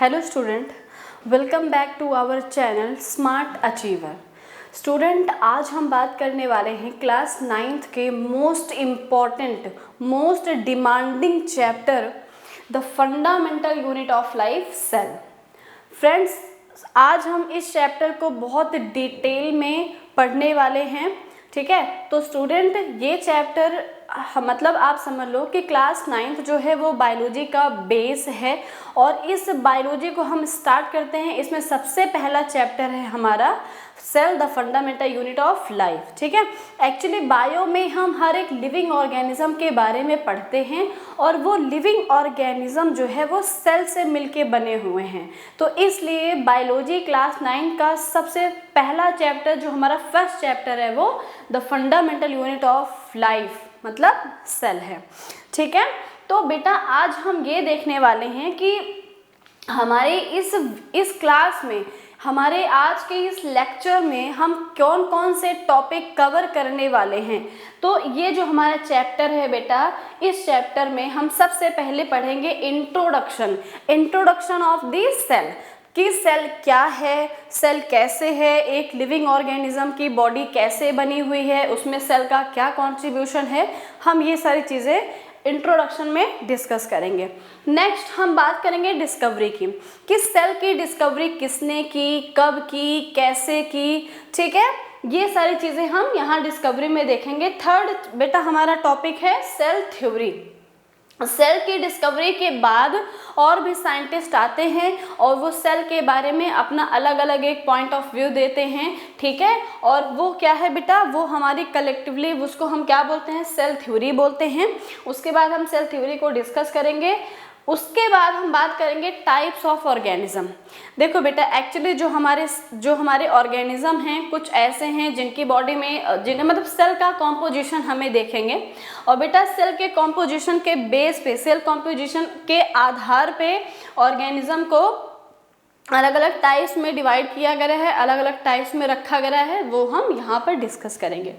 Hello student, welcome back to our channel smart achiever. Student, आज हम बात करने वाले हैं क्लास 9th के most important, most demanding chapter the fundamental unit of life cell. Friends, आज हम इस चैप्टर को बहुत डिटेल में पढ़ने वाले हैं, ठीक है। तो स्टूडेंट, ये चैप्टर मतलब आप समझ लो कि क्लास 9th जो है वो बायोलॉजी का बेस है और इस बायोलॉजी को हम स्टार्ट करते हैं। इसमें सबसे पहला चैप्टर है हमारा cell the fundamental unit of life, ठीक है। एक्चुअली बायो में हम हर एक लिविंग ऑर्गेनिज्म के बारे में पढ़ते हैं और वो लिविंग ऑर्गेनिज्म जो है वो सेल से मिलके बने हुए हैं। तो इसलिए बायोलॉजी क्लास 9 का सबसे पहला चैप्टर जो हमारा फर्स्ट चैप्टर है वो the fundamental unit of life मतलब सेल है, ठीक है। तो बेटा, आज हम ये देखने वाले हैं कि हमारे इस क्लास में, हमारे आज के इस लेक्चर में हम कौन कौन से टॉपिक कवर करने वाले हैं। तो ये जो हमारा चैप्टर है बेटा, इस चैप्टर में हम सबसे पहले पढ़ेंगे इंट्रोडक्शन ऑफ द सेल, कि सेल क्या है, सेल कैसे है, एक लिविंग ऑर्गेनिज्म की बॉडी कैसे बनी हुई है, उसमें सेल का क्या कंट्रीब्यूशन है, हम ये सारी चीज़ें इंट्रोडक्शन में डिस्कस करेंगे। नेक्स्ट हम बात करेंगे डिस्कवरी की, कि सेल की डिस्कवरी किसने की, कब की, कैसे की, ठीक है। ये सारी चीज़ें हम यहाँ डिस्कवरी में देखेंगे। थर्ड बेटा हमारा टॉपिक है सेल थ्योरी। सेल की डिस्कवरी के बाद और भी साइंटिस्ट आते हैं और वो सेल के बारे में अपना अलग अलग एक पॉइंट ऑफ व्यू देते हैं, ठीक है। और वो क्या है बेटा, वो हमारी कलेक्टिवली उसको हम क्या बोलते हैं, सेल थ्योरी बोलते हैं। उसके बाद हम सेल थ्योरी को डिस्कस करेंगे। उसके बाद हम बात करेंगे टाइप्स ऑफ ऑर्गेनिज्म। देखो बेटा, एक्चुअली जो हमारे ऑर्गेनिज्म हैं कुछ ऐसे हैं जिनकी बॉडी में जिन्हें मतलब सेल का कॉम्पोजिशन हमें देखेंगे। और बेटा, सेल के कॉम्पोजिशन के बेस पे, सेल कॉम्पोजिशन के आधार पे ऑर्गेनिज्म को अलग अलग टाइप्स में डिवाइड किया गया है, अलग अलग टाइप्स में रखा गया है, वो हम यहाँ पर डिस्कस करेंगे।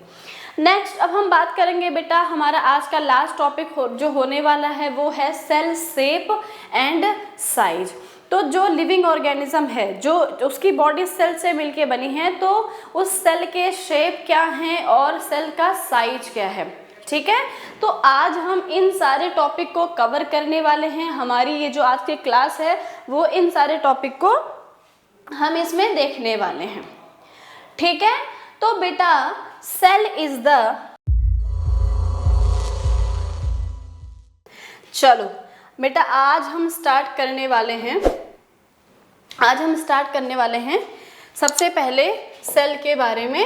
नेक्स्ट अब हम बात करेंगे बेटा, हमारा आज का लास्ट टॉपिक जो होने वाला है वो है सेल शेप एंड साइज। तो जो लिविंग ऑर्गेनिज्म है, जो उसकी बॉडी सेल से मिलके बनी है, तो उस सेल के शेप क्या हैं और सेल का साइज क्या है, ठीक है। तो आज हम इन सारे टॉपिक को कवर करने वाले हैं। हमारी ये जो आज की क्लास है वो इन सारे टॉपिक को हम इसमें देखने वाले हैं, ठीक है। तो बेटा, सेल इज द, चलो बेटा आज हम स्टार्ट करने वाले हैं सबसे पहले सेल के बारे में।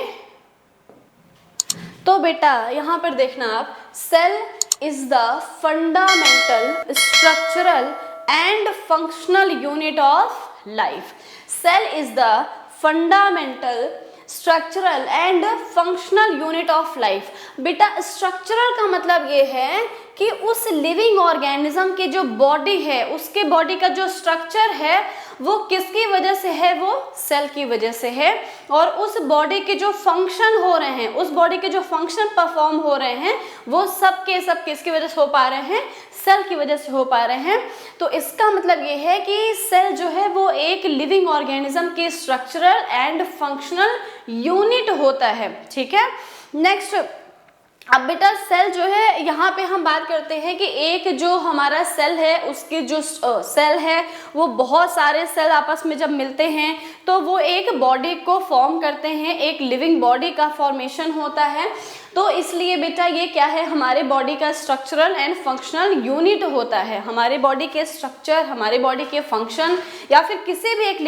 तो बेटा यहाँ पर देखना आप, cell is the fundamental structural and functional unit of life. Cell is the fundamental structural and functional unit of life. बेटा, स्ट्रक्चरल का मतलब ये है कि उस लिविंग ऑर्गेनिज्म की जो बॉडी है, उसके बॉडी का जो स्ट्रक्चर है वो किसकी वजह से है, वो सेल की वजह से है। और उस बॉडी के जो फंक्शन हो रहे हैं, उस बॉडी के जो फंक्शन परफॉर्म हो रहे हैं, वो सब के सब किसकी वजह से हो पा रहे हैं, सेल की वजह से हो पा रहे हैं। तो इसका मतलब ये है कि सेल जो है वो एक लिविंग ऑर्गेनिज्म के स्ट्रक्चरल एंड फंक्शनल यूनिट होता है, ठीक है। नेक्स्ट, अब बेटा सेल जो है, यहाँ पे हम बात करते हैं कि एक जो हमारा सेल है, उसके जो सेल है वो बहुत सारे सेल आपस में जब मिलते हैं तो वो एक बॉडी को फॉर्म करते हैं, एक लिविंग बॉडी का फॉर्मेशन होता है। तो इसलिए बेटा ये क्या है, हमारे बॉडी का स्ट्रक्चरल एंड फंक्शनल यूनिट होता है। हमारे बॉडी के स्ट्रक्चर, हमारे बॉडी के फंक्शन, या फिर किसी भी एक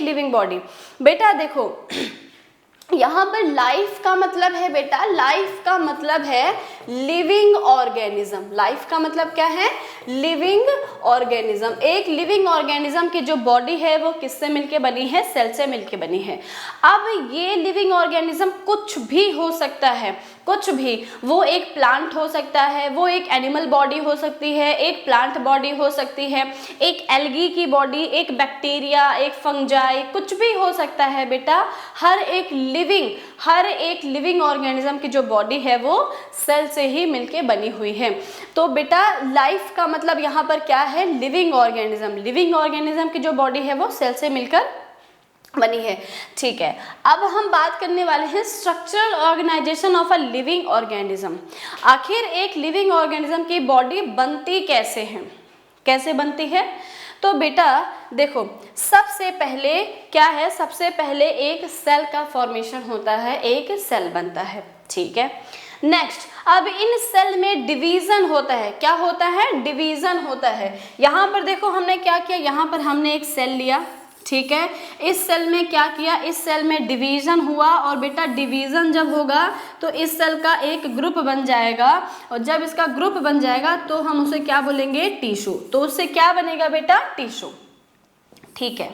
लिविंग बॉडी बेटा देखो, यहाँ पर लाइफ का मतलब है बेटा, लाइफ का मतलब है लिविंग ऑर्गेनिज्म। लाइफ का मतलब क्या है, लिविंग ऑर्गेनिज्म। एक लिविंग ऑर्गेनिज्म की जो बॉडी है वो किससे मिलके बनी है, सेल से मिलके बनी है। अब ये लिविंग ऑर्गेनिज्म कुछ भी हो सकता है, कुछ भी, वो एक प्लांट हो सकता है, वो एक एनिमल बॉडी हो सकती है, एक प्लांट बॉडी हो सकती है, एक एल्गी की बॉडी, एक बैक्टीरिया, एक फंजाई, कुछ भी हो सकता है बेटा। हर एक लिविंग ऑर्गेनिज्म की जो बॉडी है वो सेल से ही मिलके बनी हुई है। तो बेटा लाइफ का मतलब यहाँ पर क्या है, लिविंग ऑर्गेनिज्म। लिविंग ऑर्गेनिज्म की जो बॉडी है वो सेल से मिलकर बनी है। ठीक है, अब हम बात करने वाले हैं structural organisation of a living organism. आखिर एक लिविंग ऑर्गेनिज्म की बॉडी बनती कैसे है, कैसे बनती है? तो बेटा देखो, सबसे पहले क्या है, सबसे पहले एक सेल का फॉर्मेशन होता है, एक सेल बनता है। ठीक है, नेक्स्ट अब इन सेल में डिवीजन होता है। क्या होता है? डिवीजन होता है। यहाँ पर देखो हमने क्या किया, यहाँ पर हमने एक सेल लिया, ठीक है, इस सेल में क्या किया, इस सेल में डिवीजन हुआ, और बेटा डिवीजन जब होगा तो इस सेल का एक ग्रुप बन जाएगा, और जब इसका ग्रुप बन जाएगा तो हम उसे क्या बोलेंगे, टिश्यू। तो उससे क्या बनेगा बेटा, टिश्यू। ठीक है,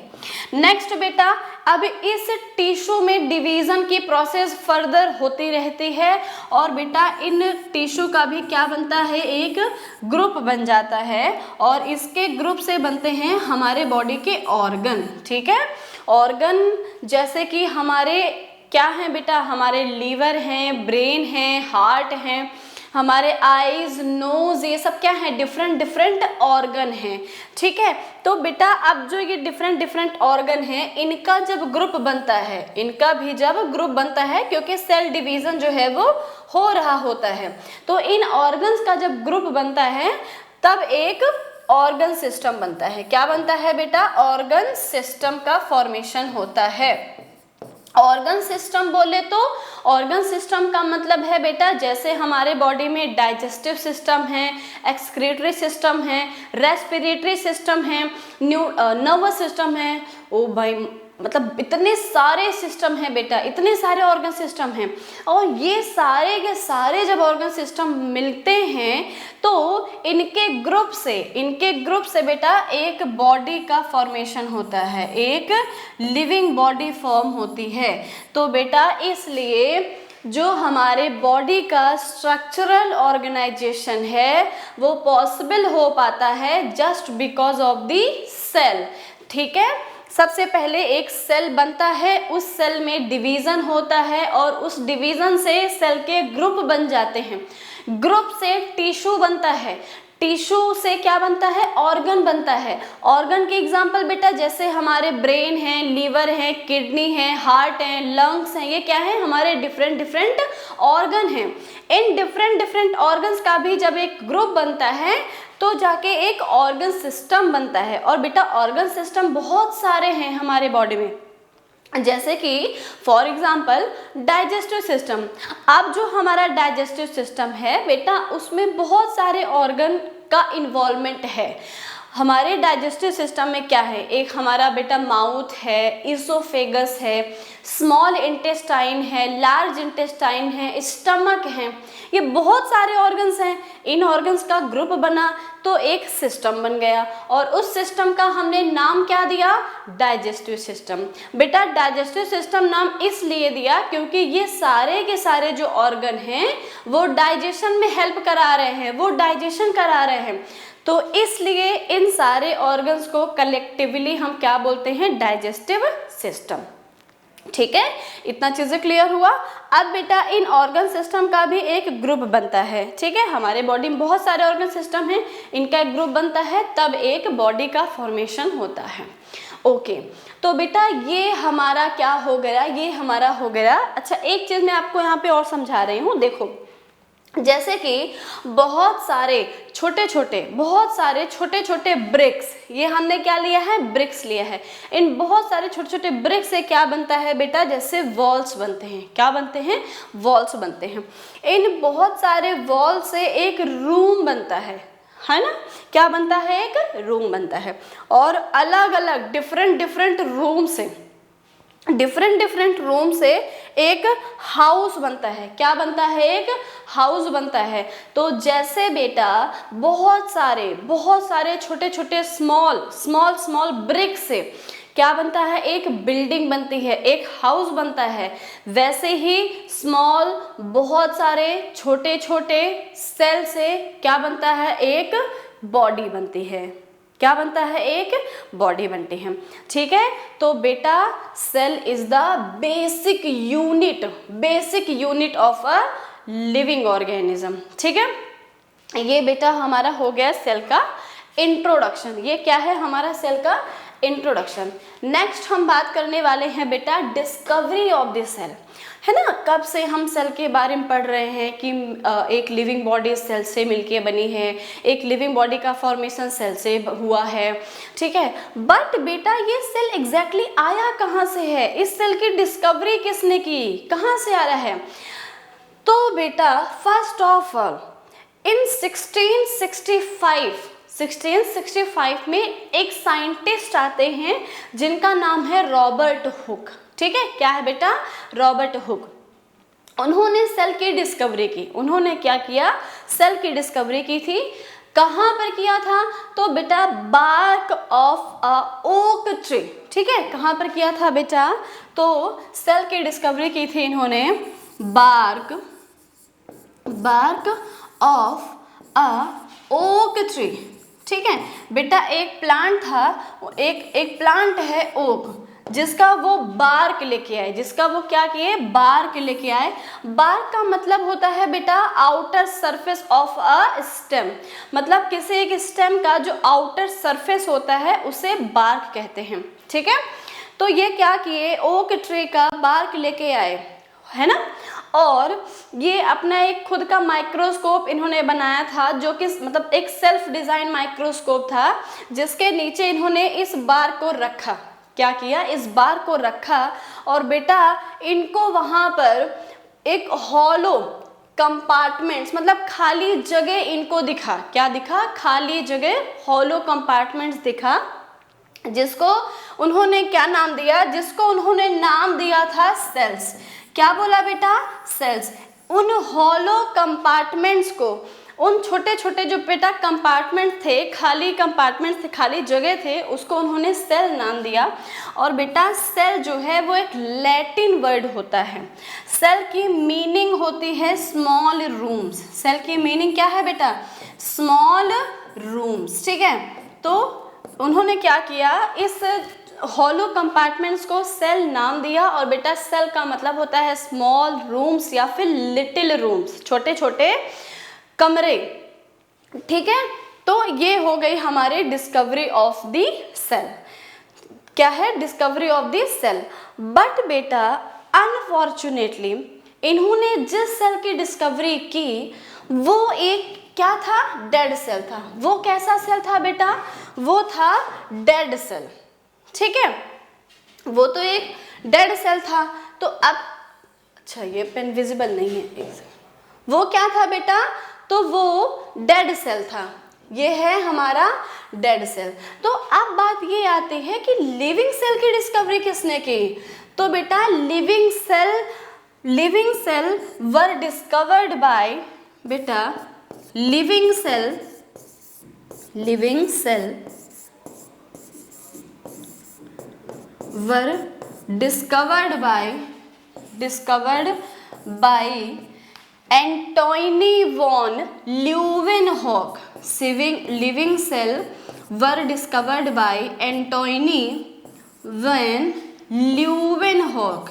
नेक्स्ट बेटा अब इस टिश्यू में डिवीजन की प्रोसेस फर्दर होती रहती है, और बेटा इन टिश्यू का भी क्या बनता है, एक ग्रुप बन जाता है, और इसके ग्रुप से बनते हैं हमारे बॉडी के ऑर्गन। ठीक है, ऑर्गन जैसे कि हमारे क्या हैं बेटा, हमारे लीवर हैं, ब्रेन हैं, हार्ट हैं, हमारे आईज, नोज, ये सब क्या है, डिफरेंट डिफरेंट ऑर्गन हैं। ठीक है, तो बेटा अब जो ये डिफरेंट डिफरेंट ऑर्गन हैं, इनका जब ग्रुप बनता है, इनका भी जब ग्रुप बनता है, क्योंकि सेल डिवीजन जो है वो हो रहा होता है, तो इन ऑर्गन्स का जब ग्रुप बनता है तब एक ऑर्गन सिस्टम बनता है। क्या बनता है बेटा, ऑर्गन सिस्टम का फॉर्मेशन होता है। ऑर्गन सिस्टम बोले तो ऑर्गन सिस्टम का मतलब है बेटा, जैसे हमारे बॉडी में डाइजेस्टिव सिस्टम है, एक्सक्रीटरी सिस्टम है, रेस्पिरेटरी सिस्टम है, नर्वस सिस्टम है, ओ भाई मतलब इतने सारे सिस्टम हैं बेटा, इतने सारे ऑर्गन सिस्टम हैं, और ये सारे के सारे जब ऑर्गन सिस्टम मिलते हैं तो इनके ग्रुप से बेटा एक बॉडी का फॉर्मेशन होता है, एक लिविंग बॉडी फॉर्म होती है। तो बेटा इसलिए जो हमारे बॉडी का स्ट्रक्चरल ऑर्गेनाइजेशन है वो पॉसिबल हो पाता है just because of the cell. ठीक है, सबसे पहले एक सेल बनता है, उस सेल में डिवीजन होता है, और उस डिवीजन से सेल के ग्रुप बन जाते हैं, ग्रुप से टिश्यू बनता है, टिश्यू से क्या बनता है, ऑर्गन बनता है। ऑर्गन के एग्जाम्पल बेटा जैसे हमारे ब्रेन है, लीवर है, किडनी है, हार्ट है, लंग्स हैं, ये क्या है, हमारे डिफरेंट डिफरेंट ऑर्गन हैं। इन डिफरेंट डिफरेंट ऑर्गन्स का भी जब एक ग्रुप बनता है तो जाके एक ऑर्गन सिस्टम बनता है। और बेटा ऑर्गन सिस्टम बहुत सारे हैं हमारे बॉडी में, जैसे कि फॉर एग्जाम्पल डाइजेस्टिव सिस्टम। अब जो हमारा डाइजेस्टिव सिस्टम है बेटा उसमें बहुत सारे ऑर्गन का इन्वॉल्वमेंट है। हमारे डाइजेस्टिव सिस्टम में क्या है, एक हमारा बेटा माउथ है, इसोफेगस है, स्मॉल इंटेस्टाइन है, लार्ज इंटेस्टाइन है, स्टमक है, ये बहुत सारे ऑर्गन्स हैं। इन ऑर्गन्स का ग्रुप बना तो एक सिस्टम बन गया, और उस सिस्टम का हमने नाम क्या दिया, डाइजेस्टिव सिस्टम। बेटा डाइजेस्टिव सिस्टम नाम इसलिए दिया क्योंकि ये सारे के सारे जो ऑर्गन हैं वो डाइजेशन में हेल्प करा रहे हैं, वो डाइजेशन करा रहे हैं, तो इसलिए इन सारे ऑर्गन्स को कलेक्टिवली हम क्या बोलते हैं, डाइजेस्टिव सिस्टम। ठीक है, इतना चीजें क्लियर हुआ। अब बेटा इन ऑर्गन सिस्टम का भी एक ग्रुप बनता है। ठीक है, हमारे बॉडी में बहुत सारे ऑर्गन सिस्टम हैं, इनका एक ग्रुप बनता है, तब एक बॉडी का फॉर्मेशन होता है। ओके, तो बेटा ये हमारा क्या हो गया, ये हमारा हो गया। अच्छा एक चीज मैं आपको यहाँ पे और समझा रही हूँ, देखो जैसे कि बहुत सारे छोटे छोटे ब्रिक्स, ये हमने क्या लिया है, ब्रिक्स लिया है। इन बहुत सारे छोटे छोटे ब्रिक्स से क्या बनता है बेटा, जैसे वॉल्स बनते हैं। क्या बनते हैं, वॉल्स बनते हैं। इन बहुत सारे वॉल से एक रूम बनता है ना, क्या बनता है, एक रूम बनता है। और अलग अलग डिफरेंट रूम से एक हाउस बनता है। क्या बनता है, एक हाउस बनता है। तो जैसे बेटा बहुत सारे छोटे छोटे स्मॉल ब्रिक से क्या बनता है, एक बिल्डिंग बनती है, एक हाउस बनता है। वैसे ही स्मॉल बहुत सारे छोटे छोटे सेल से क्या बनता है, एक बॉडी बनती है। क्या बनता है, एक बॉडी बनती है। ठीक है, तो बेटा cell is the basic unit of a living organism. ठीक है, ये बेटा हमारा हो गया सेल का इंट्रोडक्शन। ये क्या है हमारा सेल का इंट्रोडक्शन। नेक्स्ट हम बात करने वाले हैं बेटा डिस्कवरी ऑफ द सेल, है ना। कब से हम सेल के बारे में पढ़ रहे हैं कि एक लिविंग बॉडी सेल से मिलके बनी है, एक लिविंग बॉडी का फॉर्मेशन सेल से हुआ है, ठीक है। बट बेटा ये सेल एग्जैक्टली आया कहाँ से है, इस सेल की डिस्कवरी किसने की, कहाँ से आ रहा है। तो बेटा फर्स्ट ऑफ ऑल इन 1665 में एक साइंटिस्ट आते हैं जिनका नाम है रॉबर्ट हुक। ठीक है, क्या है बेटा, रॉबर्ट हुक। उन्होंने सेल की डिस्कवरी की। उन्होंने क्या किया, सेल की डिस्कवरी की थी। कहाँ पर किया था, तो बेटा bark of a oak tree. ठीक है, कहाँ पर किया था बेटा, तो सेल की डिस्कवरी की थी इन्होंने bark of a oak tree. ठीक है बेटा, एक प्लांट था, एक प्लांट है ओक, जिसका वो बार्क लेके आए, जिसका वो क्या किए, बार्क लेके आए। बार्क का मतलब होता है बेटा outer surface of a stem, मतलब किसी एक स्टेम का जो आउटर सरफेस होता है उसे बार्क कहते हैं। ठीक है, तो ये क्या किए, ओक ट्री का बार्क लेके आए, है ना। और ये अपना एक खुद का माइक्रोस्कोप इन्होंने बनाया था, जो कि मतलब एक सेल्फ डिजाइन माइक्रोस्कोप था, जिसके नीचे इन्होंने इस बार को रखा। क्या किया, इस बार को रखा और बेटा इनको वहां पर एक हॉलो कंपार्टमेंट्स, मतलब खाली जगह इनको दिखा। क्या दिखा, खाली जगह, हॉलो कंपार्टमेंट्स दिखा, जिसको उन्होंने क्या नाम दिया, जिसको उन्होंने नाम दिया था सेल्स। क्या बोला बेटा, सेल्स। उन हॉलो कंपार्टमेंट्स को, उन छोटे छोटे जो बेटा कंपार्टमेंट थे, खाली कंपार्टमेंट थे, खाली जगह थे, उसको उन्होंने सेल नाम दिया। और बेटा सेल जो है वो एक लैटिन वर्ड होता है। सेल की मीनिंग होती है स्मॉल रूम्स। सेल की मीनिंग क्या है बेटा, स्मॉल रूम्स। ठीक है, तो उन्होंने क्या किया, इस हॉलो कंपार्टमेंट्स को सेल नाम दिया। और बेटा सेल का मतलब होता है स्मॉल रूम्स या फिर लिटिल रूम्स, छोटे छोटे कमरे। ठीक है, तो ये हो गई हमारे डिस्कवरी ऑफ द सेल। क्या है, discovery of the cell. But बेटा अनफॉर्चुनेटली इन्होंने जिस सेल की डिस्कवरी की वो एक क्या था, डेड सेल था। वो कैसा सेल था बेटा, वो था डेड सेल। ठीक है, वो तो एक डेड सेल था। तो अब अच्छा ये पेन विजिबल नहीं है, एक सेकंड। वो क्या था बेटा, तो वो डेड सेल था। ये है हमारा डेड सेल। तो अब बात ये आती है कि लिविंग सेल की डिस्कवरी किसने की। तो बेटा living cell were discovered by, बेटा living cell were discovered by Antony von Leeuwenhoek. Living cell were discovered by Antony von Leeuwenhoek.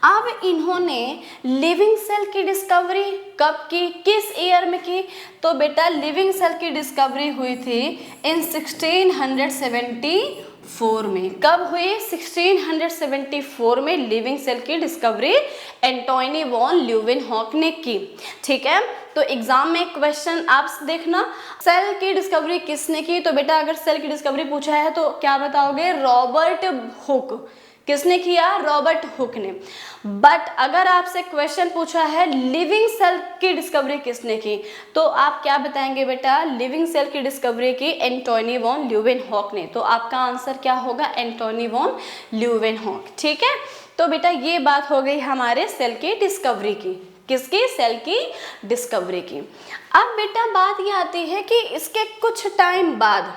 अब इन्होंने लिविंग सेल की डिस्कवरी कब की, किस ईयर में की, तो बेटा लिविंग सेल की डिस्कवरी हुई थी इन 1674 में। कब हुई, 1674 में लिविंग सेल की डिस्कवरी एंटोनी वॉन ल्यूवेनहॉक ने की। ठीक है, तो एग्जाम में क्वेश्चन आप देखना, सेल की डिस्कवरी किसने की। तो बेटा अगर सेल की डिस्कवरी पूछा है तो क्या बताओगे, रॉबर्ट हुक। किसने किया, रॉबर्ट हुक ने। बट अगर आपसे क्वेश्चन पूछा है लिविंग सेल की डिस्कवरी किसने की, तो आप क्या बताएंगे बेटा, लिविंग सेल की डिस्कवरी की एंटोनी वॉन ल्यूवेनहॉक ने। तो आपका आंसर क्या होगा, एंटोनी वॉन ल्यूवेनहॉक। ठीक है, तो बेटा ये बात हो गई हमारे सेल की डिस्कवरी की। किसकी, सेल की डिस्कवरी की। अब बेटा बात ये आती है कि इसके कुछ टाइम बाद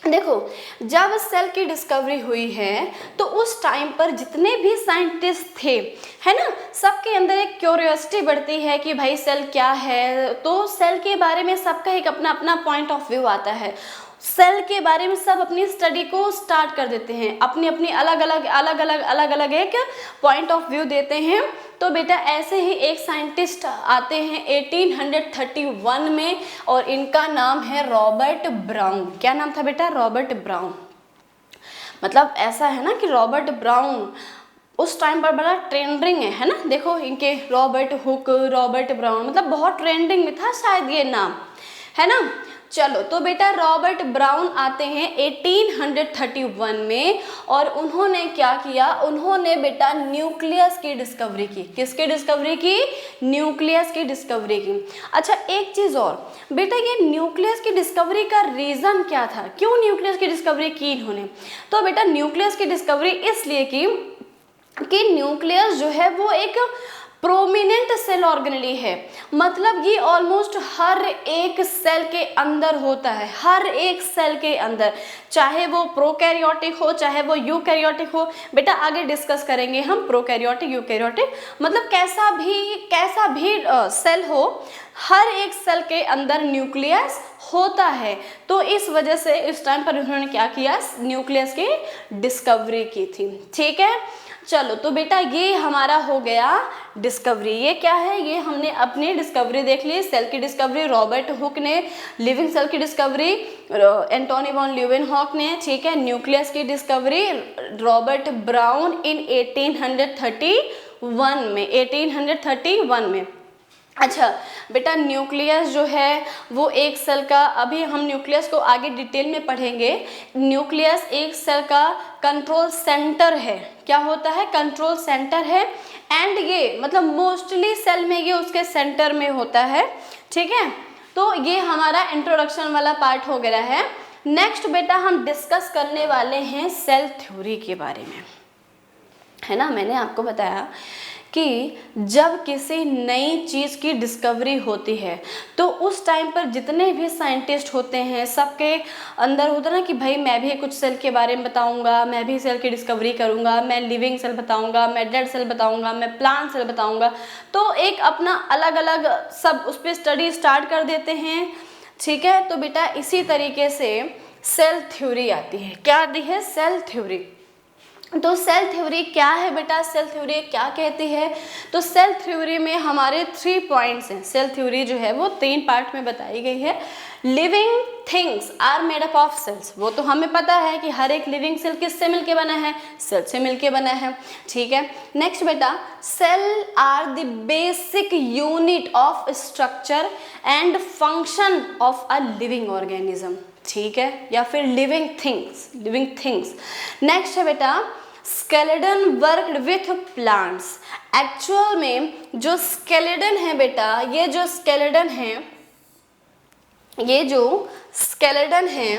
देखो, जब सेल की डिस्कवरी हुई है तो उस टाइम पर जितने भी साइंटिस्ट थे, है ना, सबके अंदर एक क्यूरियोसिटी बढ़ती है कि भाई सेल क्या है। तो सेल के बारे में सबका एक अपना अपना पॉइंट ऑफ व्यू आता है। सेल के बारे में सब अपनी स्टडी को स्टार्ट कर देते हैं, अपनी अपनी अलग अलग एक पॉइंट ऑफ व्यू देते हैं। तो बेटा ऐसे ही एक साइंटिस्ट आते हैं 1831 में, और इनका नाम है रॉबर्ट ब्राउन। क्या नाम था बेटा? Robert brown. मतलब ऐसा है ना कि रॉबर्ट ब्राउन उस टाइम पर बड़ा ट्रेंडिंग है ना। देखो इनके रॉबर्ट हुक, रॉबर्ट ब्राउन, मतलब बहुत ट्रेंडिंग में था शायद ये नाम, है ना। चलो तो बेटा रॉबर्ट ब्राउन आते हैं 1831 में, और उन्होंने क्या किया? उन्होंने बेटा न्यूक्लियस की डिस्कवरी की। किसकी डिस्कवरी की? न्यूक्लियस की डिस्कवरी की। अच्छा एक चीज़ और बेटा, ये न्यूक्लियस की डिस्कवरी का रीज़न क्या था? क्यों न्यूक्लियस की डिस्कवरी की इन्होंने? तो बेटा न्यूक्लियस की डिस्कवरी इसलिए की कि न्यूक्लियस जो है वो एक प्रोमिनेंट सेल ऑर्गेनेली है। मतलब ये ऑलमोस्ट हर एक सेल के अंदर होता है, हर एक सेल के अंदर, चाहे वो प्रोकैरियोटिक हो चाहे वो यूकैरियोटिक हो। बेटा आगे डिस्कस करेंगे हम प्रोकैरियोटिक यूकैरियोटिक, मतलब कैसा भी सेल हो, हर एक सेल के अंदर न्यूक्लियस होता है। तो इस वजह से इस टाइम पर उन्होंने क्या किया? न्यूक्लियस की डिस्कवरी की थी। ठीक है, चलो तो बेटा ये हमारा हो गया डिस्कवरी। ये क्या है? ये हमने अपनी डिस्कवरी देख ली, सेल की डिस्कवरी रॉबर्ट हुक ने, लिविंग सेल की डिस्कवरी एंटोनी वॉन ल्यूवेनहॉक ने, ठीक है। न्यूक्लियस की डिस्कवरी रॉबर्ट ब्राउन इन 1831 में। अच्छा बेटा न्यूक्लियस जो है वो एक सेल का, अभी हम न्यूक्लियस को आगे डिटेल में पढ़ेंगे। न्यूक्लियस एक सेल का कंट्रोल सेंटर है। क्या होता है? कंट्रोल सेंटर है। एंड ये मतलब मोस्टली सेल में ये उसके सेंटर में होता है। ठीक है, तो ये हमारा इंट्रोडक्शन वाला पार्ट हो गया है। नेक्स्ट बेटा हम डिस्कस करने वाले हैं सेल थ्योरी के बारे में, है ना। मैंने आपको बताया कि जब किसी नई चीज़ की डिस्कवरी होती है तो उस टाइम पर जितने भी साइंटिस्ट होते हैं सबके अंदर होता है ना कि भाई मैं भी कुछ सेल के बारे में बताऊंगा, मैं भी सेल की डिस्कवरी करूंगा, मैं लिविंग सेल बताऊंगा, मैं डेड सेल बताऊंगा, मैं प्लांट सेल बताऊंगा। तो एक अपना अलग अलग सब उस पर स्टडी स्टार्ट कर देते हैं। ठीक है, तो बेटा इसी तरीके से सेल थ्योरी आती है। क्या आती है? Cell theory. तो सेल थ्योरी क्या है बेटा? सेल थ्योरी क्या कहती है? तो सेल थ्योरी में हमारे 3 पॉइंट्स हैं। सेल थ्योरी जो है वो 3 पार्ट में बताई गई है। Living things are made up of cells, वो तो हमें पता है कि हर एक लिविंग सेल किससे मिलके बना है? सेल से मिलके बना है। ठीक है, नेक्स्ट बेटा cell are the basic unit of structure and function of a living organism. ठीक है, या फिर लिविंग थिंग्स। नेक्स्ट है बेटा Schleiden worked with plants. Actual में जो स्केलेटन है बेटा, ये जो स्केलेटन है,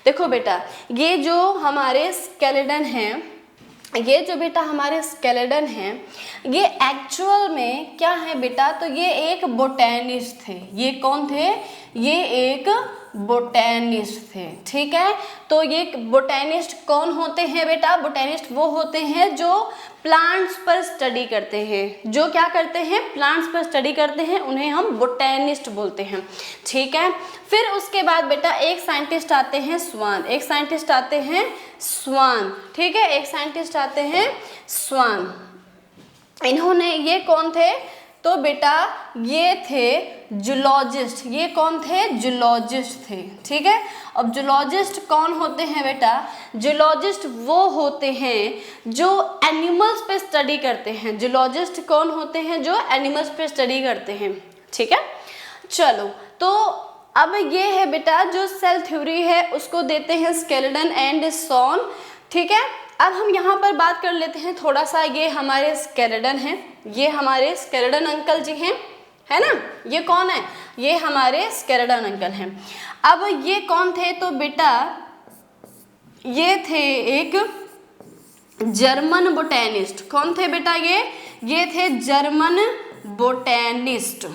देखो बेटा ये जो हमारे स्केलेटन है, ये एक्चुअल में क्या है बेटा? तो ये एक बोटेनिस्ट थे। ये कौन थे? ये एक बोटेनिस्ट थे। ठीक है, तो ये बोटेनिस्ट कौन होते हैं बेटा? बोटेनिस्ट वो होते हैं जो प्लांट्स पर स्टडी करते हैं। जो क्या करते हैं? प्लांट्स पर स्टडी करते हैं, उन्हें हम बोटेनिस्ट बोलते हैं। ठीक है, फिर उसके बाद बेटा एक साइंटिस्ट आते हैं स्वान। ठीक है, एक साइंटिस्ट आते हैं स्वान। इन्होंने, ये कौन थे? तो बेटा ये थे जूलॉजिस्ट। ये कौन थे? जूलॉजिस्ट थे। ठीक है, अब जूलॉजिस्ट कौन होते हैं बेटा? जूलॉजिस्ट वो होते हैं जो एनिमल्स पे स्टडी करते हैं। जूलॉजिस्ट कौन होते हैं? जो एनिमल्स पे स्टडी करते हैं। ठीक है, चलो तो अब ये है बेटा जो सेल थ्योरी है उसको देते हैं स्केलेटन एंड सॉन। ठीक है, अब हम यहाँ पर बात कर लेते हैं थोड़ा सा। ये हमारे स्केलेटन हैं, ये हमारे स्केलेटन अंकल जी हैं, है ना। ये कौन है? ये हमारे स्केलेटन अंकल हैं। अब ये कौन थे? तो बेटा ये थे एक जर्मन बोटेनिस्ट। कौन थे बेटा? ये थे जर्मन बोटेनिस्ट।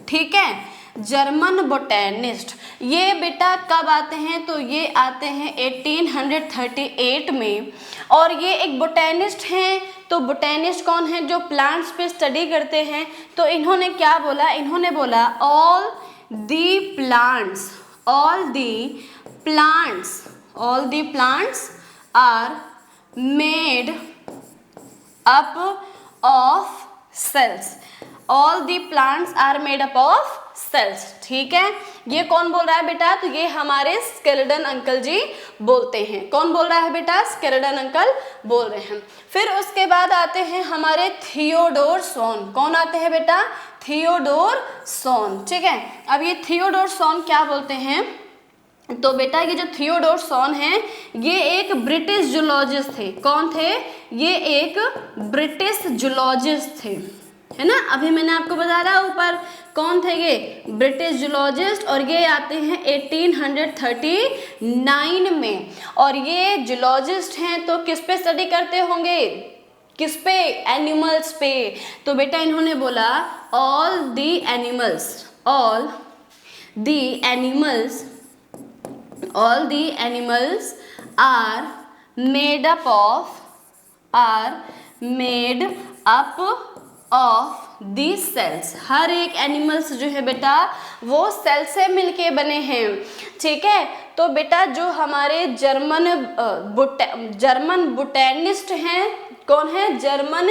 ठीक है, जर्मन बोटेनिस्ट। ये बेटा कब आते हैं? तो ये आते हैं 1838 में, और ये एक बोटेनिस्ट हैं। तो बोटेनिस्ट कौन है? जो प्लांट्स पे स्टडी करते हैं। तो इन्होंने क्या बोला? इन्होंने बोला all the plants all the plants are made up of cells. All the plants are made up of cells. ठीक है, ये कौन बोल रहा है बेटा? तो ये हमारे स्केलेटन अंकल जी बोलते हैं। कौन बोल रहा है बेटा? स्केलेटन अंकल बोल रहे हैं। फिर उसके बाद आते हैं हमारे थियोडोर सोन। कौन आते हैं बेटा? थियोडोर सोन। ठीक है, अब ये थियोडोर सोन क्या बोलते हैं? तो बेटा ये जो थियोडोर सोन है ये एक ब्रिटिश जूलॉजिस्ट थे। कौन थे? ये एक ब्रिटिश जूलॉजिस्ट थे, है ना। अभी मैंने आपको बता रहा ऊपर कौन थे ये? British zoologist. और ये आते हैं 1839 में। और ये जूलॉजिस्ट हैं तो किस पे स्टडी करते होंगे? किस पे? एनिमल्स पे। तो बेटा इन्होंने बोला all the animals are made up of the cells। हर एक एनिमल्स जो है बेटा वो सेल से मिलके बने हैं। ठीक है, तो बेटा जो हमारे जर्मन बोटेनिस्ट हैं, कौन है? जर्मन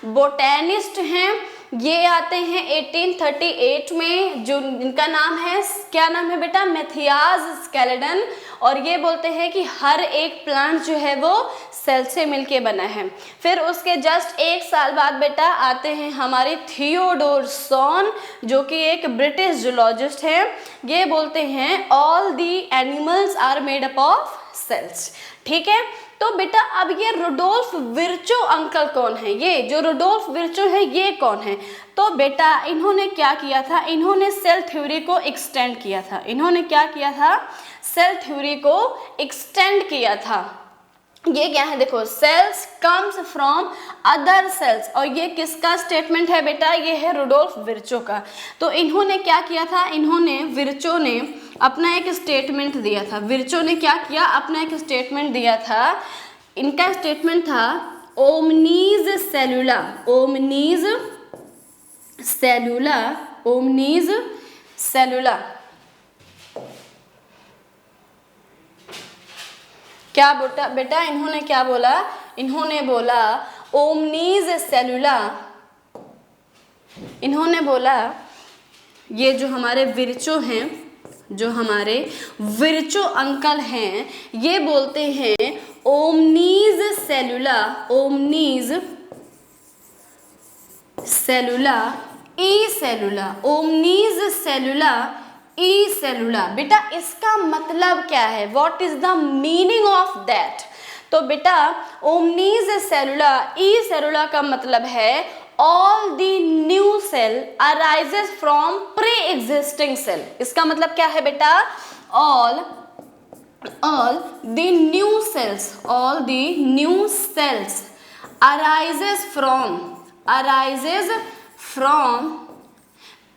बोटेनिस्ट हैं। ये आते हैं 1838 में, जो इनका नाम है, क्या नाम है बेटा? Matthias Schleiden. और ये बोलते हैं कि हर एक प्लांट जो है वो सेल से मिलके बना है। फिर उसके जस्ट एक साल बाद बेटा आते हैं हमारे थियोडोर सोन, जो कि एक ब्रिटिश जूलॉजिस्ट है। ये बोलते हैं all the animals are made up of cells. ठीक है, तो बेटा अब ये रुडोल्फ विर्चो अंकल कौन है? ये जो रुडोल्फ विर्चो है ये कौन है? तो बेटा इन्होंने क्या किया था? इन्होंने सेल थ्योरी को एक्सटेंड किया था। इन्होंने क्या किया था? सेल थ्योरी को एक्सटेंड किया था। ये क्या है? देखो, sales comes from other sales. और ये किसका स्टेटमेंट है बेटा? ये है रुडोल्फ विर्चो का। तो इन्होंने क्या किया था? विर्चो ने अपना एक स्टेटमेंट दिया था। विर्चो ने क्या किया? अपना एक स्टेटमेंट दिया था। इनका स्टेटमेंट था ओमनीज सेलुला। क्या बेटा इन्होंने क्या बोला? इन्होंने बोला ओमनीज सेलुला। इन्होंने बोला ये जो हमारे विर्चो हैं, जो हमारे विर्चो अंकल हैं, ये बोलते हैं ओमनीज सेलुला ई सेलुला। बेटा इसका मतलब क्या है? What is the meaning of that? तो बेटा ओमनीज सेलुला ई सेलुला का मतलब है all the new cell arises from pre existing cell. इसका मतलब क्या है बेटा? All the new cells arises from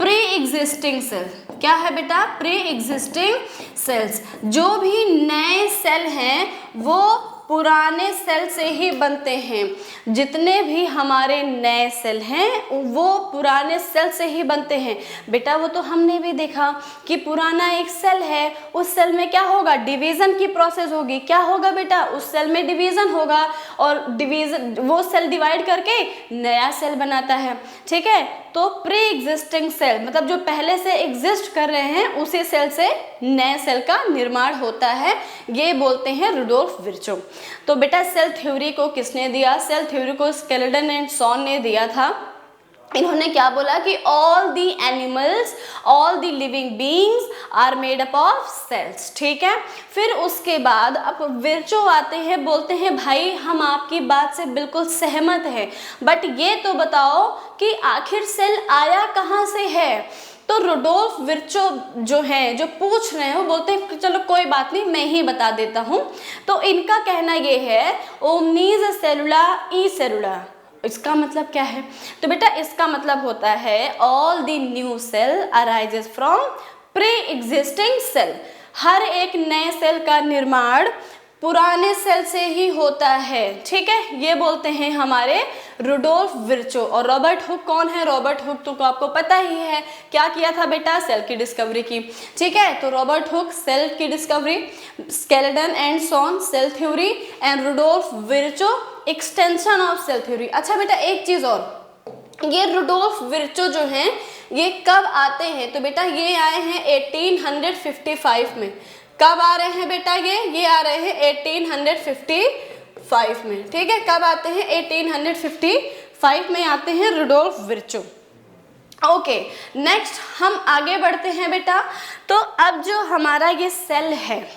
pre existing cell. क्या है बेटा? Pre existing cells. जो भी नए सेल हैं वो पुराने सेल से ही बनते हैं। जितने भी हमारे नए सेल हैं वो पुराने सेल से ही बनते हैं। बेटा वो तो हमने भी देखा कि पुराना एक सेल है, उस सेल में क्या होगा? डिवीज़न की प्रोसेस होगी। क्या होगा बेटा? उस सेल में डिवीज़न होगा और वो सेल डिवाइड करके नया सेल बनाता है। ठीक है, तो प्री एग्जिस्टिंग सेल मतलब जो पहले से एग्जिस्ट कर रहे हैं उसी सेल से नए सेल का निर्माण होता है। ये बोलते हैं रुडोल्फ विर्चो। तो बेटा सेल थ्योरी को किसने दिया? सेल थ्योरी को स्केलेटन एंड सोन ने दिया था। इन्होंने क्या बोला कि all the animals, all the living beings are made up of cells. ठीक है, फिर उसके बाद अब विर्चो आते हैं, बोलते हैं भाई हम आपकी बात से बिल्कुल सहमत हैं, बट ये तो बताओ कि आखिर सेल आया कहाँ से है। तो रुडोल्फ विर्चो जो है, जो पूछ रहे हैं, वो बोलते हैं कि चलो कोई बात नहीं, मैं ही बता देता हूँ। तो इनका कहना ये है ओमनीज सेलुला ई सेलुला। इसका मतलब क्या है? तो बेटा इसका मतलब होता है all the new cell arises from pre existing cell. हर एक नए सेल का निर्माण पुराने सेल से ही होता है, ठीक है। ये बोलते हैं हमारे रुडोल्फ विर्चो। और रॉबर्ट हुक कौन है? रॉबर्ट हुक तो आपको पता ही है, क्या किया था बेटा? सेल की डिस्कवरी की, ठीक है। तो रॉबर्ट हुक सेल की discovery, Schleiden and Schwann cell theory, and Rudolf Virchow extension of cell theory. अच्छा बेटा एक चीज और, ये रुडोल्फ विर्चो जो हैं ये कब आते हैं? तो बेटा ये आए हैं 1855 में। कब आ रहे हैं बेटा? ये आ रहे हैं 1855 में, ठीक है। कब आते हैं? 1855 में आते हैं रुडोल्फ विर्चो। ओके, नेक्स्ट हम आगे बढ़ते हैं बेटा। तो अब जो हमारा ये सेल है,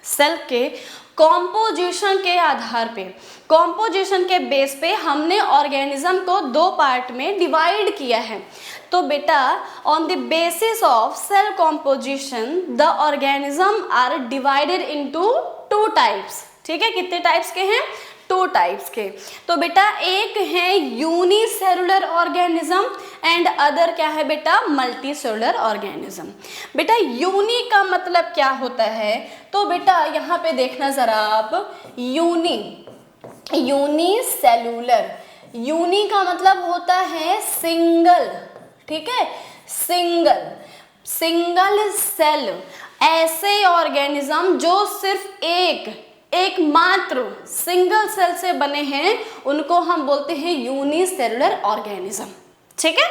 सेल के कॉम्पोजिशन के आधार पे, कॉम्पोजिशन के बेस पे हमने ऑर्गेनिज्म को दो पार्ट में डिवाइड किया है। तो बेटा on the basis of cell composition the organism are divided into two types, ठीक है। कितने टाइप्स के हैं? टू टाइप्स के। तो बेटा एक है यूनिसेलुलर ऑर्गेनिज्म एंड अदर क्या है बेटा? Multi cellular organism. बेटा यूनि का मतलब क्या होता है? तो बेटा यहाँ पे देखना जरा आप, यूनिसेलुलर, यूनि का मतलब होता है सिंगल, ठीक है, सिंगल सेल। ऐसे ऑर्गेनिज्म जो सिर्फ एकमात्र सिंगल सेल से बने हैं उनको हम बोलते हैं यूनिसेलुलर ऑर्गेनिज्म, ठीक है।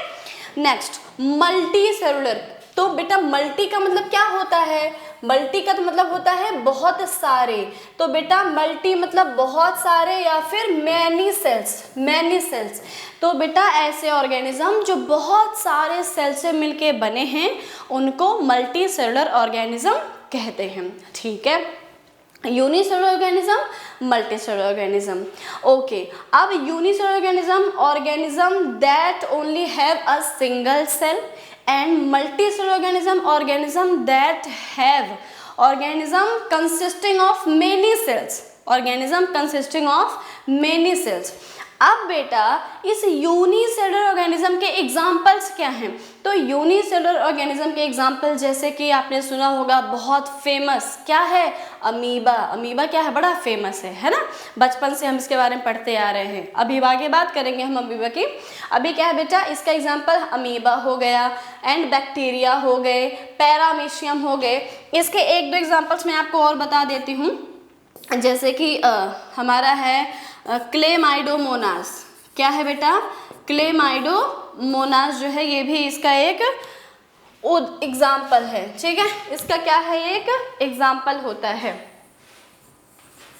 Next multi cellular. तो बेटा मल्टी का मतलब क्या होता है? मल्टी का तो मतलब होता है बहुत सारे। तो बेटा मल्टी मतलब बहुत सारे या फिर मैनी सेल्स। तो बेटा ऐसे ऑर्गेनिज्म जो बहुत सारे सेल से मिलके बने हैं उनको मल्टी सेलुलर ऑर्गेनिज्म कहते हैं, ठीक है। Unicellular organism, multi cellular organism. Okay, अब unicellular organism that only have a single cell, and multicellular organism that have organism consisting of many cells। अब बेटा इस यूनिसेलुलर ऑर्गेनिज्म के एग्जाम्पल्स क्या हैं? तो यूनिसेलुलर ऑर्गेनिज्म के एग्जाम्पल जैसे कि आपने सुना होगा बहुत फेमस क्या है? अमीबा। अमीबा क्या है? बड़ा फेमस है ना। बचपन से हम इसके बारे में पढ़ते आ रहे हैं। अभी आगे बात करेंगे हम अमीबा की। अभी क्या है बेटा? इसका एग्जाम्पल अमीबा हो गया, एंड बैक्टीरिया हो गए, पैरामीशियम हो गए। इसके एक दो एग्जाम्पल्स मैं आपको और बता देती हूँ, जैसे कि हमारा है क्लेमाइडोमोनास। क्या है बेटा? क्लेमाइडोमोनास जो है ये भी इसका एक एग्जाम्पल है, ठीक है। इसका क्या है? एक एग्जाम्पल होता है।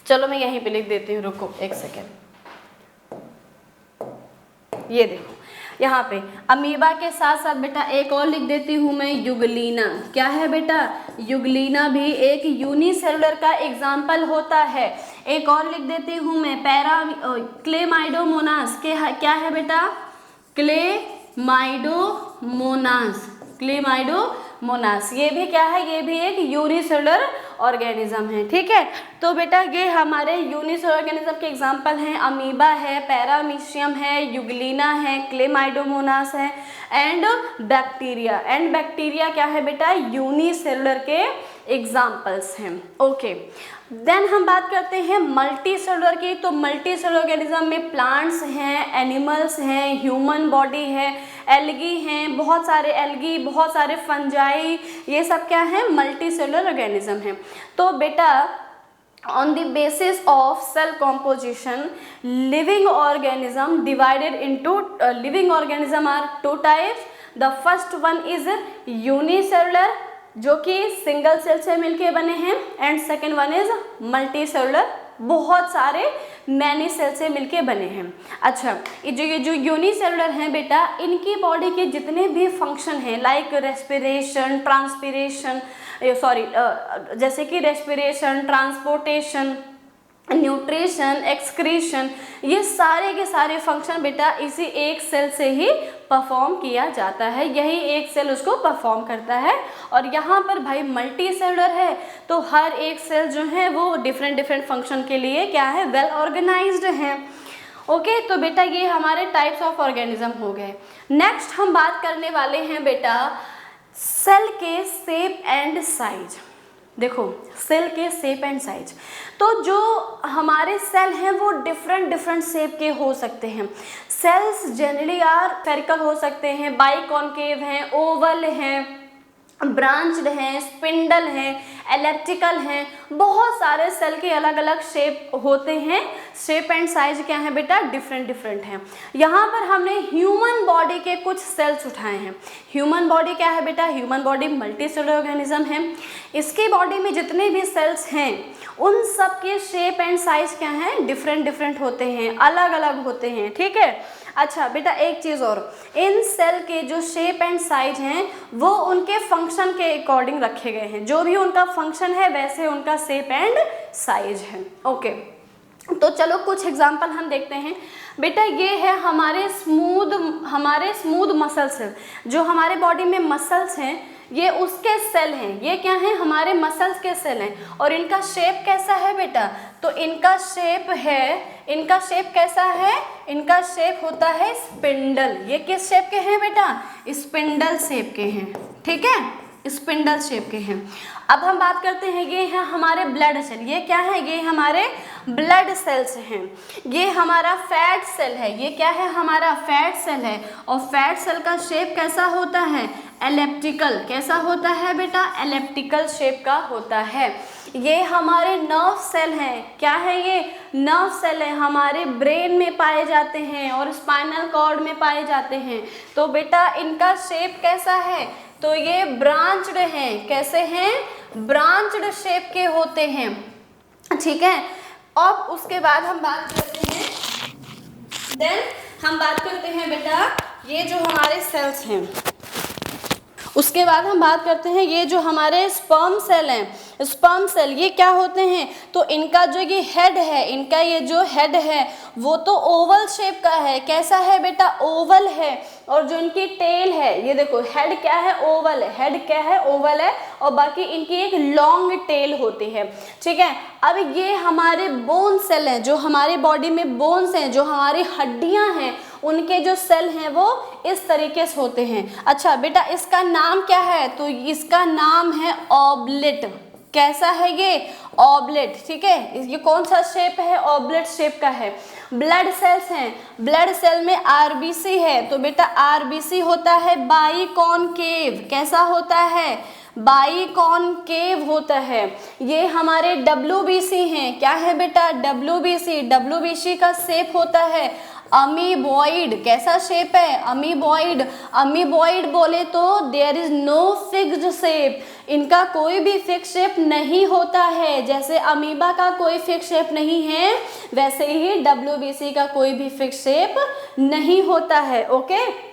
चलो मैं यहीं पे लिख देती हूँ, रुको एक सेकेंड। ये देखो यहाँ पे अमीबा के साथ साथ बेटा एक और लिख देती हूँ मैं, युगलीना। क्या है बेटा? युगलीना भी एक यूनिसेलुलर का एग्जाम्पल होता है। एक और लिख देती हूँ मैं, क्लेमाइडोमोनास के क्या है बेटा? क्लेमाइडोमोनास ये भी क्या है? ये भी एक यूनिसेलुलर ऑर्गेनिज्म है, ठीक है। तो बेटा ये हमारे यूनिसेलुलर ऑर्गेनिज्म के एग्जाम्पल हैं, अमीबा है, पैरामीशियम है, युगलीना है, क्लेमाइडोमोनास है, एंड बैक्टीरिया। एंड बैक्टीरिया क्या है बेटा? यूनिसेलुलर के एग्जाम्पल्स हैं। ओके, देन हम बात करते हैं मल्टी सेलुलर की। तो मल्टी सेलुलर ऑर्गेनिज्म में प्लांट्स हैं, एनिमल्स हैं, ह्यूमन बॉडी है, एल्गी हैं, बहुत सारे एल्गी, बहुत सारे फंजाई, ये सब क्या है? मल्टी सेलुलर ऑर्गेनिज्म है। तो बेटा on the basis of cell composition, living organism divided into living organism are two types. The first one is unicellular जो कि सिंगल सेल से मिलके बने हैं, and second one is multi cellular, बहुत सारे मैनी सेल से मिलके बने हैं। अच्छा, ये जो यूनिसेलुलर हैं बेटा, इनकी बॉडी के जितने भी फंक्शन हैं लाइक रेस्पिरेशन, ट्रांसपिरेशन, जैसे कि रेस्पिरेशन, ट्रांसपोर्टेशन, न्यूट्रिशन, एक्सक्रीशन, ये सारे के सारे फंक्शन बेटा इसी एक सेल से ही परफॉर्म किया जाता है। यही एक सेल उसको परफॉर्म करता है। और यहाँ पर भाई मल्टी सेलुलर है तो हर एक सेल जो है वो डिफरेंट फंक्शन के लिए क्या है? वेल ऑर्गेनाइज्ड है। ओके, तो बेटा ये हमारे टाइप्स ऑफ ऑर्गेनिज्म हो गए। नेक्स्ट हम बात करने वाले हैं बेटा सेल के शेप एंड साइज। देखो सेल के शेप एंड साइज, तो जो हमारे सेल हैं वो डिफरेंट डिफरेंट शेप के हो सकते हैं। सेल्स जनरली आर स्फेरिकल हो सकते हैं, बाइकॉन्केव हैं, ओवल हैं, ब्रांच्ड हैं, स्पिंडल हैं, एलिप्टिकल हैं, बहुत सारे सेल के अलग अलग शेप होते हैं। शेप एंड साइज क्या है बेटा, डिफरेंट डिफरेंट हैं। यहाँ पर हमने ह्यूमन बॉडी के कुछ सेल्स उठाए हैं। ह्यूमन बॉडी क्या है बेटा, human body multi cellular organism है। इसकी बॉडी में जितने भी सेल्स हैं उन सब के शेप एंड साइज क्या हैं, डिफरेंट डिफरेंट होते हैं, अलग अलग होते हैं, ठीक है। अच्छा बेटा एक चीज़ और, इन सेल के जो शेप एंड साइज हैं वो उनके फंक्शन के अकॉर्डिंग रखे गए हैं। जो भी उनका फंक्शन है वैसे उनका शेप एंड साइज है। ओके, तो चलो कुछ एग्जांपल हम देखते हैं। बेटा ये है हमारे स्मूथ मसल्स, जो हमारे बॉडी में मसल्स हैं ये उसके सेल हैं। ये क्या हैं, हमारे मसल्स के सेल हैं। और इनका शेप कैसा है बेटा, तो इनका शेप कैसा है, इनका शेप होता है स्पिंडल। ये किस शेप के हैं बेटा, स्पिंडल शेप के हैं, ठीक है, स्पिंडल शेप के हैं। अब हम बात करते हैं, ये है हमारे ब्लड सेल। ये क्या है, ये हमारे ब्लड सेल्स हैं। ये हमारा फैट सेल है। ये क्या है, हमारा फैट सेल है। और फैट सेल का शेप कैसा होता है, एलिप्टिकल। कैसा होता है बेटा, एलिप्टिकल शेप का होता है। ये हमारे नर्व सेल हैं। क्या है, ये नर्व सेल है, हमारे ब्रेन में पाए जाते हैं और स्पाइनल कॉर्ड में पाए जाते हैं। तो बेटा इनका शेप कैसा है, तो ये ब्रांच्ड हैं। कैसे हैं, ब्रांच्ड शेप के होते हैं, ठीक है। अब उसके बाद हम बात करते हैं, बेटा ये जो हमारे सेल्स हैं, उसके बाद हम बात करते हैं ये जो हमारे स्पर्म सेल हैं। स्पर्म सेल ये क्या होते हैं, तो इनका जो ये हेड है, इनका ये जो हेड है वो तो ओवल शेप का है। कैसा है बेटा, ओवल है। और जो इनकी टेल है, ये देखो हेड क्या है, ओवल है, हेड क्या है, ओवल है। और बाकी इनकी एक लॉन्ग टेल होती है, ठीक है। अब ये हमारे बोन सेल हैं, जो हमारी बॉडी में बोन्स हैं, जो हमारी हड्डियां हैं, उनके जो सेल हैं वो इस तरीके से होते हैं। अच्छा बेटा इसका नाम क्या है, तो इसका नाम है ऑबलेट। कैसा है ये, ऑबलेट, ठीक है। ये कौन सा शेप है, ऑबलेट शेप का है। ब्लड सेल्स हैं, ब्लड सेल में आरबीसी है, तो बेटा आरबीसी होता है बाइकॉनकेव। कैसा होता है, बाइकॉनकेव होता है। ये हमारे डब्ल्यूबीसी हैं। क्या है बेटा, डब्ल्यूबीसी। डब्ल्यूबीसी का शेप होता है अमीबॉइड। कैसा शेप है, अमीबॉइड। अमीबॉइड बोले तो there is no fixed shape, इनका कोई भी फिक्स शेप नहीं होता है। जैसे अमीबा का कोई फिक्स शेप नहीं है, वैसे ही डब्ल्यूबीसी का कोई भी फिक्स शेप नहीं होता है। ओके,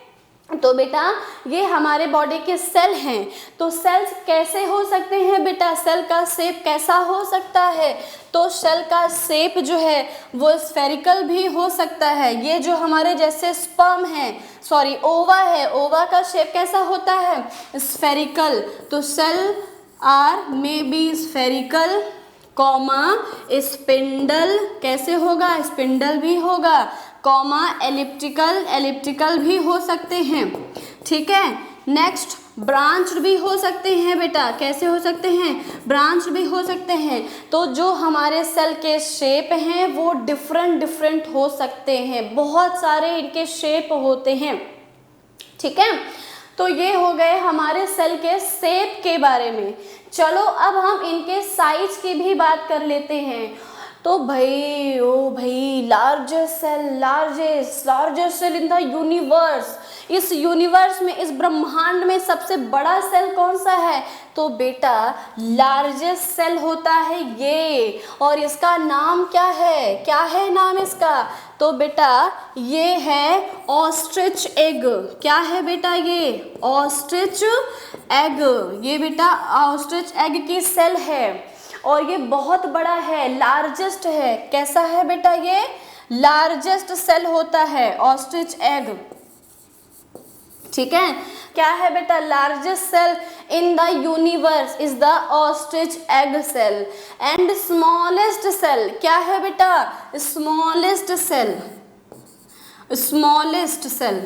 तो बेटा ये हमारे बॉडी के सेल हैं। तो सेल्स कैसे हो सकते हैं बेटा, सेल का शेप कैसा हो सकता है, तो सेल का शेप जो है वो स्फेरिकल भी हो सकता है। ये जो हमारे जैसे स्पर्म है, सॉरी ओवा है, ओवा का शेप कैसा होता है, स्फेरिकल। तो cell are may be spherical comma spindle, कैसे होगा, स्पिंडल भी होगा, कॉमा एलिप्टिकल, एलिप्टिकल भी हो सकते हैं, ठीक है। नेक्स्ट ब्रांच्ड भी हो सकते हैं बेटा। कैसे हो सकते हैं, ब्रांच भी हो सकते हैं। तो जो हमारे सेल के शेप हैं वो डिफरेंट डिफरेंट हो सकते हैं, बहुत सारे इनके शेप होते हैं, ठीक है। तो ये हो गए हमारे सेल के शेप के बारे में। चलो अब हम इनके साइज की भी बात कर लेते हैं। तो भाई ओ भाई, largest cell in the universe, इस यूनिवर्स में, इस ब्रह्मांड में सबसे बड़ा सेल कौन सा है, तो बेटा लार्जेस्ट सेल होता है ये। और इसका नाम क्या है, क्या है नाम इसका, तो बेटा ये है ऑस्ट्रिच एग। क्या है बेटा, ये ऑस्ट्रिच एग। ये बेटा ऑस्ट्रिच एग की सेल है और ये बहुत बड़ा है, लार्जेस्ट है। कैसा है बेटा, ये लार्जेस्ट सेल होता है ऑस्ट्रिच एग, ठीक है। क्या है बेटा, largest cell in the universe is the ostrich egg cell. And smallest cell क्या है बेटा, स्मॉलेस्ट सेल, स्मॉलेस्ट सेल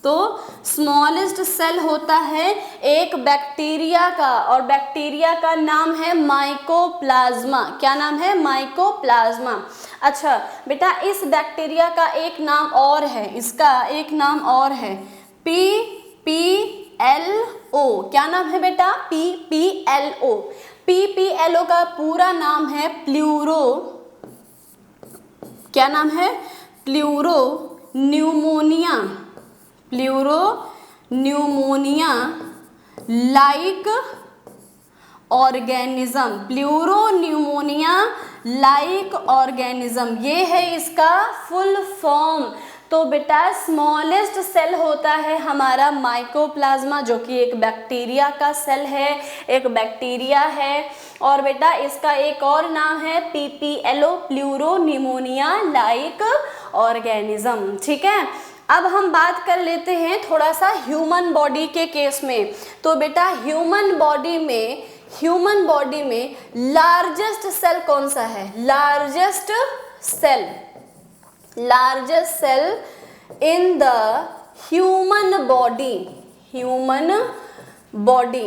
तो स्मॉलेस्ट सेल होता है एक बैक्टीरिया का, और बैक्टीरिया का नाम है माइकोप्लाज्मा। क्या नाम है? माइकोप्लाज्मा। अच्छा बेटा, इस बैक्टीरिया का एक नाम और है, इसका एक नाम और है PPLO। क्या नाम है बेटा? PPLO। PPLO का पूरा नाम है प्लूरो, क्या नाम है? Pleuro pneumonia, pleuro pneumonia like organism, pleuro pneumonia like organism, ये है इसका फुल फॉर्म। तो बेटा स्मॉलेस्ट सेल होता है हमारा माइकोप्लाज्मा, जो कि एक बैक्टीरिया का सेल है, एक बैक्टीरिया है। और बेटा इसका एक और नाम है PPLO, pleuro pneumonia like organism. ठीक है, अब हम बात कर लेते हैं थोड़ा सा ह्यूमन बॉडी के केस में। तो बेटा ह्यूमन बॉडी में लार्जेस्ट सेल कौन सा है? Largest cell in the human body.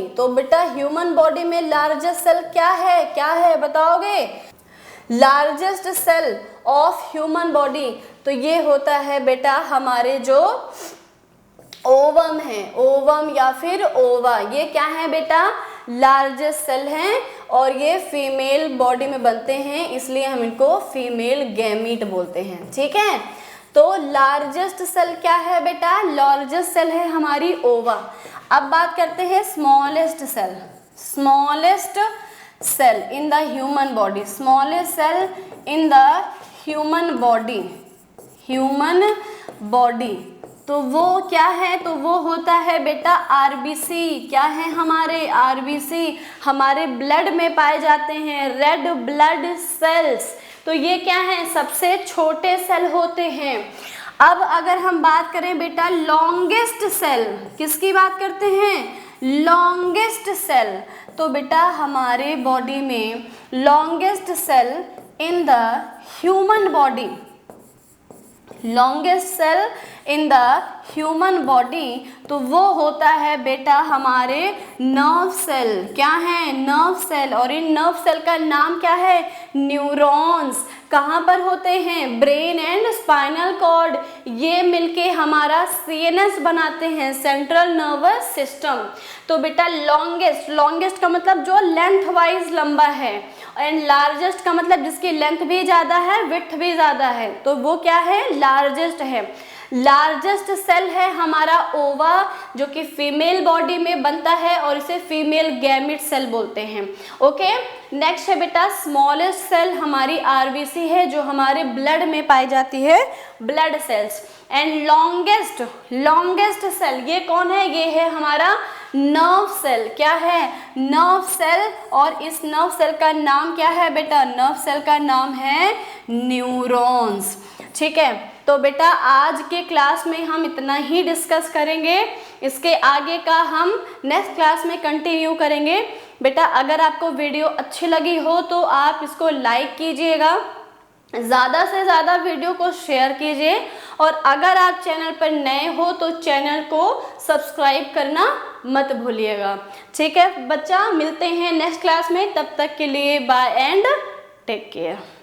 तो बेटा ह्यूमन बॉडी में लार्जेस्ट सेल क्या है बताओगे? Largest cell of human body, तो ये होता है बेटा हमारे जो ओवम है, ओवम या फिर ओवा, ये क्या है बेटा? लार्जेस्ट सेल हैं, और ये फीमेल बॉडी में बनते हैं, इसलिए हम इनको फीमेल गैमीट बोलते हैं। ठीक है, तो लार्जेस्ट सेल क्या है बेटा? लार्जेस्ट सेल है हमारी ओवा। अब बात करते हैं smallest cell in the human body, smallest cell in the human body, तो वो क्या है? तो वो होता है बेटा RBC। क्या है हमारे? RBC हमारे ब्लड में पाए जाते हैं, रेड ब्लड सेल्स। तो ये क्या है? सबसे छोटे सेल होते हैं। अब अगर हम बात करें बेटा लॉन्गेस्ट सेल, किसकी बात करते हैं? Longest cell. तो बेटा हमारे बॉडी में longest cell in the human body, longest cell in the human body, तो वो होता है बेटा हमारे नर्व सेल। क्या है? Nerve cell. और इन नर्व सेल का नाम क्या है? न्यूरॉन्स। कहाँ पर होते हैं? ब्रेन एंड स्पाइनल कॉर्ड, ये मिलके हमारा CNS बनाते हैं, सेंट्रल नर्वस सिस्टम। तो बेटा लॉन्गेस्ट का मतलब जो लेंथ वाइज लंबा है, एंड लार्जेस्ट का मतलब जिसकी लेंथ भी ज़्यादा है, विड्थ भी ज़्यादा है, तो वो क्या है? लार्जेस्ट है। लार्जेस्ट सेल है हमारा ओवा, जो कि फीमेल बॉडी में बनता है, और इसे फीमेल गैमिट सेल बोलते हैं। ओके, नेक्स्ट है बेटा स्मॉलेस्ट सेल हमारी RBC है, जो हमारे ब्लड में पाई जाती है, blood cells. And longest cell ये कौन है? ये है हमारा नर्व सेल। क्या है? Nerve cell. और इस नर्व सेल का नाम क्या है बेटा? नर्व सेल का नाम है न्यूरॉन्स। ठीक है, तो बेटा आज के क्लास में हम इतना ही डिस्कस करेंगे, इसके आगे का हम नेक्स्ट क्लास में कंटिन्यू करेंगे। बेटा अगर आपको वीडियो अच्छी लगी हो तो आप इसको लाइक कीजिएगा, ज़्यादा से ज़्यादा वीडियो को शेयर कीजिए, और अगर आप चैनल पर नए हो तो चैनल को सब्सक्राइब करना मत भूलिएगा। ठीक है बच्चा, मिलते हैं नेक्स्ट क्लास में, तब तक के लिए बाय एंड टेक केयर।